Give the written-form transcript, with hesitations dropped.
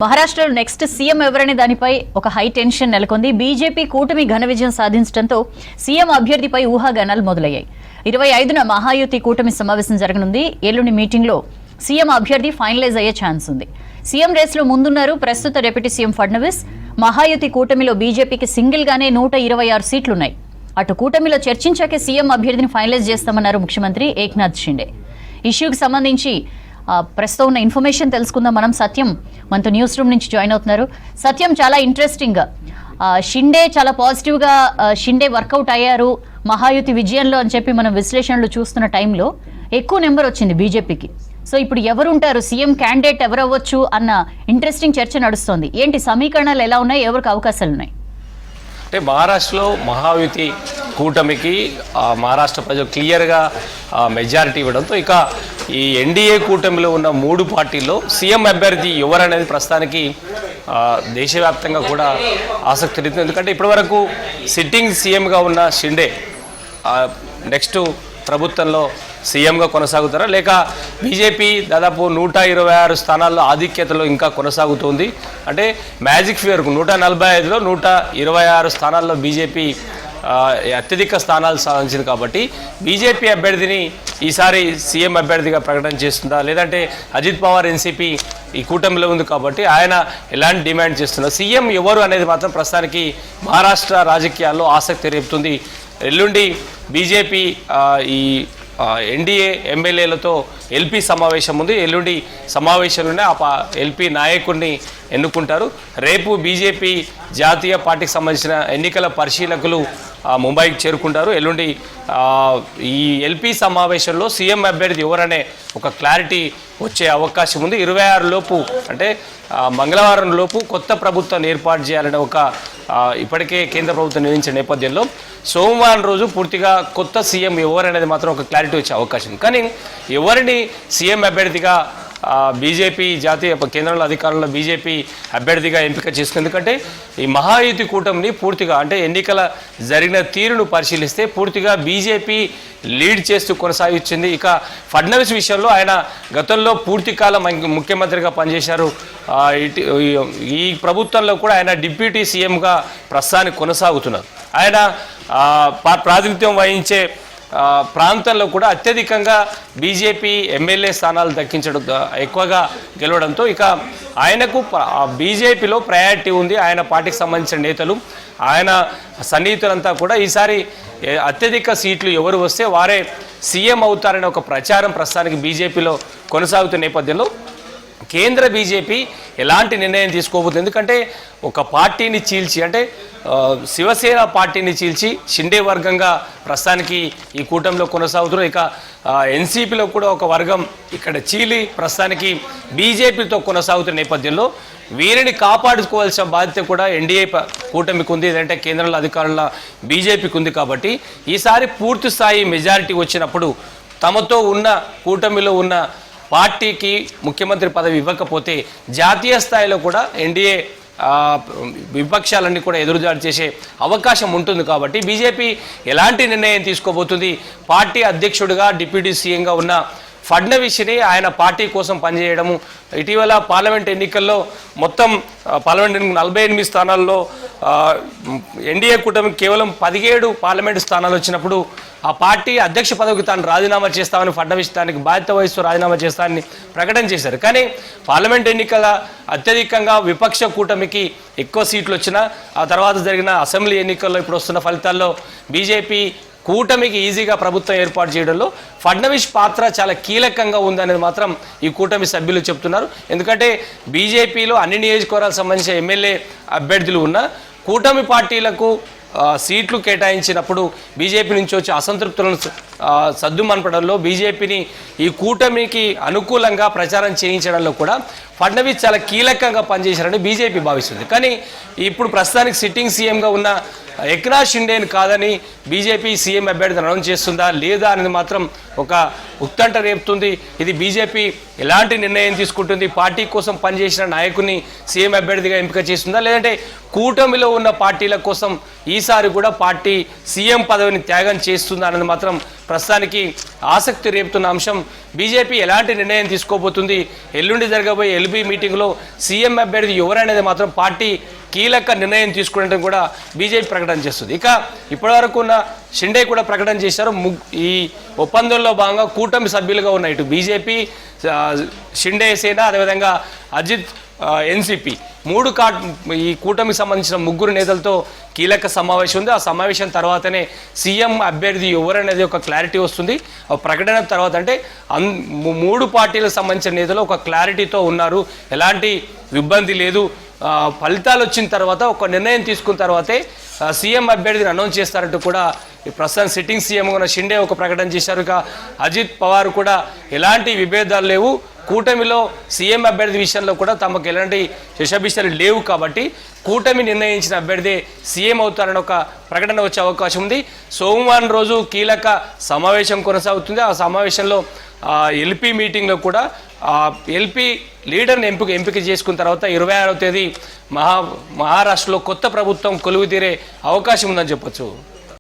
మహారాష్ట్రలో next CM ఎవరనే దానిపై ఒక హై టెన్షన్ నెలకొంది. బీజేపీ కూటమి ఘన విజయం సాధించడంతో సీఎం అభ్యర్థిపై ఊహాగానాలు మొదలయ్యాయి. 25న మహాయుతి కూటమి సమావేశం జరగనుంది. ఎల్లుండి మీటింగ్లో సీఎం అభ్యర్థి ఫైనలైజ్ అయ్యే ఛాన్స్ ఉంది. సీఎం రేసులో ముందున్నారు ప్రస్తుత డిప్యూటీ సీఎం ఫడ్నవీస్. మహాయుతి కూటమిలో బీజేపీకి సింగిల్ గానే 126 సీట్లున్నాయి. అటు కూటమిలో చర్చించాకే సీఎం అభ్యర్థిని ఫైనలైజ్ చేస్తామన్నారు ముఖ్యమంత్రి ఏక్నాథ్ షిండే. ఇష్యూకి సంబంధించి ప్రస్తుతం ఉన్న ఇన్ఫర్మేషన్ తెలుసుకుందాం. మనం సత్యం మనతో న్యూస్ రూమ్ నుంచి జాయిన్ అవుతున్నారు. సత్యం, చాలా ఇంట్రెస్టింగ్ షిండే చాలా పాజిటివ్గా షిండే వర్కౌట్ అయ్యారు మహాయుతి విజయంలో అని చెప్పి మనం విశ్లేషణలు చూస్తున్న టైంలో ఎక్కువ నెంబర్ వచ్చింది బీజేపీకి. సో ఇప్పుడు ఎవరుంటారు సీఎం క్యాండిడేట్ ఎవరు అవ్వచ్చు అన్న ఇంట్రెస్టింగ్ చర్చ నడుస్తోంది. ఏంటి సమీకరణాలు ఎలా ఉన్నాయి, ఎవరికి అవకాశాలు ఉన్నాయి? అంటే మహారాష్ట్రలో మహాయుతి కూటమికి మహారాష్ట్ర ప్రజలు క్లియర్గా మెజారిటీ ఇవ్వడంతో ఇక ఈ ఎన్డీఏ కూటమిలో ఉన్న 3 పార్టీల్లో సీఎం అభ్యర్థి ఎవరనేది ప్రస్తుతానికి దేశవ్యాప్తంగా కూడా ఆసక్తి రీతి. ఎందుకంటే ఇప్పటివరకు సిట్టింగ్ సీఎంగా ఉన్న షిండే నెక్స్ట్ ప్రభుత్వంలో సీఎంగా కొనసాగుతారా, లేక బీజేపీ దాదాపు 126 స్థానాల్లో ఆధిక్యతలో ఇంకా కొనసాగుతుంది. అంటే మ్యాజిక్ ఫిగర్కు 145లో 126 స్థానాల్లో బీజేపీ అత్యధిక స్థానాలు సాధించింది. కాబట్టి బీజేపీ అభ్యర్థిని ఈసారి సీఎం అభ్యర్థిగా ప్రకటన చేస్తుందా, లేదంటే అజిత్ పవార్ ఎన్సీపీ ఈ కూటమిలో ఉంది కాబట్టి ఆయన ఎలాంటి డిమాండ్ చేస్తున్నారు, సీఎం ఎవరు అనేది మాత్రం ప్రస్తుతానికి మహారాష్ట్ర రాజకీయాల్లో ఆసక్తి రేపుతుంది. ఎల్లుండి బీజేపీ ఈ ఎన్డీఏ ఎమ్మెల్యేలతో ఎల్పీ సమావేశం ఉంది. ఎల్లుండి సమావేశంలోనే ఎల్పీ నాయకుడిని ఎన్నుకుంటారు. రేపు బీజేపీ జాతీయ పార్టీకి సంబంధించిన ఎన్నికల పరిశీలకులు ముంబైకి చేరుకుంటారు. ఎల్లుండి ఈ ఎల్పీ సమావేశంలో సీఎం అభ్యర్థి ఎవరనే ఒక క్లారిటీ వచ్చే అవకాశం ఉంది. 26 లోపు అంటే మంగళవారం లోపు కొత్త ప్రభుత్వాన్ని ఏర్పాటు చేయాలనే ఒక ఇప్పటికే కేంద్ర ప్రభుత్వం నిర్ణయించిన నేపథ్యంలో సోమవారం రోజు పూర్తిగా కొత్త సీఎం ఎవరనేది మాత్రం ఒక క్లారిటీ వచ్చే అవకాశం ఉంది. కానీ ఎవరిని సీఎం అభ్యర్థిగా బీజేపీ జాతీయ కేంద్రంలో అధికారంలో బీజేపీ అభ్యర్థిగా ఎంపిక చేసుకుంది. ఎందుకంటే ఈ మహాయుతి కూటమిని పూర్తిగా అంటే ఎన్నికల జరిగిన తీరును పరిశీలిస్తే పూర్తిగా బీజేపీ లీడ్ చేస్తూ కొనసాగించింది. ఇక ఫడ్నవీస్ విషయంలో ఆయన గతంలో పూర్తికాలం ముఖ్యమంత్రిగా పనిచేశారు. ఈ ప్రభుత్వంలో కూడా ఆయన డిప్యూటీ సీఎంగా ప్రస్తుతానికి కొనసాగుతున్నారు. ఆయన ప్రాతినిధ్యం వహించే ప్రాంతంలో కూడా అత్యధికంగా బీజేపీ ఎమ్మెల్యే స్థానాలు దక్కించడం ఎక్కువగా గెలవడంతో ఇక ఆయనకు బీజేపీలో ప్రయారిటీ ఉంది. ఆయన పార్టీకి సంబంధించిన నేతలు ఆయన సన్నిహితులంతా కూడా ఈసారి అత్యధిక సీట్లు ఎవరు వస్తే వారే సీఎం అవుతారనే ఒక ప్రచారం ప్రస్తుతానికి బీజేపీలో కొనసాగుతున్న నేపథ్యంలో కేంద్ర బీజేపీ ఎలాంటి నిర్ణయం తీసుకోబోతుంది. ఎందుకంటే ఒక పార్టీని చీల్చి అంటే శివసేన పార్టీని చీల్చి షిండే వర్గంగా ప్రస్తుతానికి ఈ కూటమిలో కొనసాగుతున్నారు. ఇక ఎన్సీపీలో కూడా ఒక వర్గం ఇక్కడ చీలి ప్రస్తుతానికి బీజేపీతో కొనసాగుతున్న నేపథ్యంలో వీరిని కాపాడుకోవాల్సిన బాధ్యత కూడా ఎన్డీఏ కూటమికి ఉంది, లేదంటే కేంద్రంలో అధికారంలో బీజేపీకి ఉంది. కాబట్టి ఈసారి పూర్తి స్థాయి మెజారిటీ వచ్చినప్పుడు తమతో ఉన్న కూటమిలో ఉన్న పార్టీకి ముఖ్యమంత్రి పదవి ఇవ్వకపోతే జాతీయ స్థాయిలో కూడా ఎన్డీఏ విపక్షాలన్నీ కూడా ఎదురుదాడి చేసే అవకాశం ఉంటుంది. కాబట్టి బీజేపీ ఎలాంటి నిర్ణయం తీసుకోబోతుంది, పార్టీ అధ్యక్షుడిగా డిప్యూటీ సీఎంగా ఉన్న ఫడ్నవీస్ని ఆయన పార్టీ కోసం పనిచేయడము, ఇటీవల పార్లమెంట్ ఎన్నికల్లో మొత్తం పార్లమెంట్ 48 స్థానాల్లో ఎన్డీఏ కూటమికి కేవలం 17 పార్లమెంటు స్థానాలు వచ్చినప్పుడు ఆ పార్టీ అధ్యక్ష పదవికి తాను రాజీనామా చేస్తామని ఫడ్నవీస్ దానికి బాధ్యత వహిస్తూ రాజీనామా చేస్తానని ప్రకటన చేశారు. కానీ పార్లమెంట్ ఎన్నికల అత్యధికంగా విపక్ష కూటమికి ఎక్కువ సీట్లు వచ్చినా ఆ తర్వాత జరిగిన అసెంబ్లీ ఎన్నికల్లో ఇప్పుడు వస్తున్న ఫలితాల్లో బీజేపీ కూటమికి ఈజీగా ప్రభుత్వం ఏర్పాటు చేయడంలో ఫడ్నవీస్ పాత్ర చాలా కీలకంగా ఉందనేది మాత్రం ఈ కూటమి సభ్యులు చెప్తున్నారు. ఎందుకంటే బీజేపీలో అన్ని నియోజకవర్గాలకు సంబంధించిన ఎమ్మెల్యే అభ్యర్థులు ఉన్న కూటమి పార్టీలకు సీట్లు కేటాయించినప్పుడు బీజేపీ నుంచి వచ్చే అసంతృప్తులను సద్దుమనపడంలో బీజేపీని ఈ కూటమికి అనుకూలంగా ప్రచారం చేయించడంలో కూడా ఫడ్నవీస్ చాలా కీలకంగా పనిచేశారని బీజేపీ భావిస్తుంది. కానీ ఇప్పుడు ప్రస్తుతానికి సిట్టింగ్ సీఎంగా ఉన్న ఏక్నాథ్ షిండేని కాదని బీజేపీ సీఎం అభ్యర్థిని అనౌన్స్ చేస్తుందా లేదా అనేది మాత్రం ఒక ఉత్కంఠ రేపుతుంది. ఇది బీజేపీ ఎలాంటి నిర్ణయం తీసుకుంటుంది, పార్టీ కోసం పనిచేసిన నాయకుని సీఎం అభ్యర్థిగా ఎంపిక చేస్తుందా, లేదంటే కూటమిలో ఉన్న పార్టీల కోసం ఈసారి కూడా పార్టీ సీఎం పదవిని త్యాగం చేస్తుందా అనేది మాత్రం ప్రస్తుతానికి ఆసక్తి రేపుతున్న అంశం. బీజేపీ ఎలాంటి నిర్ణయం తీసుకోబోతుంది, ఎల్లుండి జరగబోయే ఎల్బీ మీటింగ్లో సీఎం అభ్యర్థి ఎవరనేది మాత్రం పార్టీ కీలక నిర్ణయం తీసుకునేటం కూడా బీజేపీ ప్రకటన చేస్తుంది. ఇక ఇప్పటివరకు ఉన్న షిండే కూడా ప్రకటన చేశారు. ఈ ఒప్పందంలో భాగంగా కూటమి సభ్యులుగా ఉన్న ఇటు బీజేపీ, షిండే సేన, అదేవిధంగా అజిత్, ఎన్సీపీ ఈ కూటమికి సంబంధించిన ముగ్గురు నేతలతో కీలక సమావేశం ఉంది. ఆ సమావేశం తర్వాతనే సీఎం అభ్యర్థి ఎవరనేది ఒక క్లారిటీ వస్తుంది. ఆ ప్రకటన తర్వాత అంటే మూడు పార్టీలకు సంబంధించిన నేతలు ఒక క్లారిటీతో ఉన్నారు, ఎలాంటి ఇబ్బంది లేదు. ఫలితాలు వచ్చిన తర్వాత ఒక నిర్ణయం తీసుకున్న తర్వాతే సీఎం అభ్యర్థిని అనౌన్స్ చేస్తారంటూ కూడా ప్రస్తుతం సిట్టింగ్ సీఎం ఉన్న షిండే ఒక ప్రకటన చేశారు. ఇక అజిత్ పవార్ కూడా ఎలాంటి విభేదాలు లేవు, కూటమిలో సీఎం అభ్యర్థి విషయంలో కూడా తమకు ఎలాంటి శశబిషాలు లేవు కాబట్టి కూటమి నిర్ణయించిన అభ్యర్థి సీఎం అవుతారని ఒక ప్రకటన వచ్చే అవకాశం ఉంది. సోమవారం రోజు కీలక సమావేశం కొనసాగుతుంది. ఆ సమావేశంలో ఎల్పీ మీటింగ్లో కూడా ఎల్పీ లీడర్ని ఎంపిక చేసుకున్న తర్వాత 26వ తేదీ మహారాష్ట్రలో కొత్త ప్రభుత్వం కొలువు తీరే అవకాశం ఉందని చెప్పొచ్చు.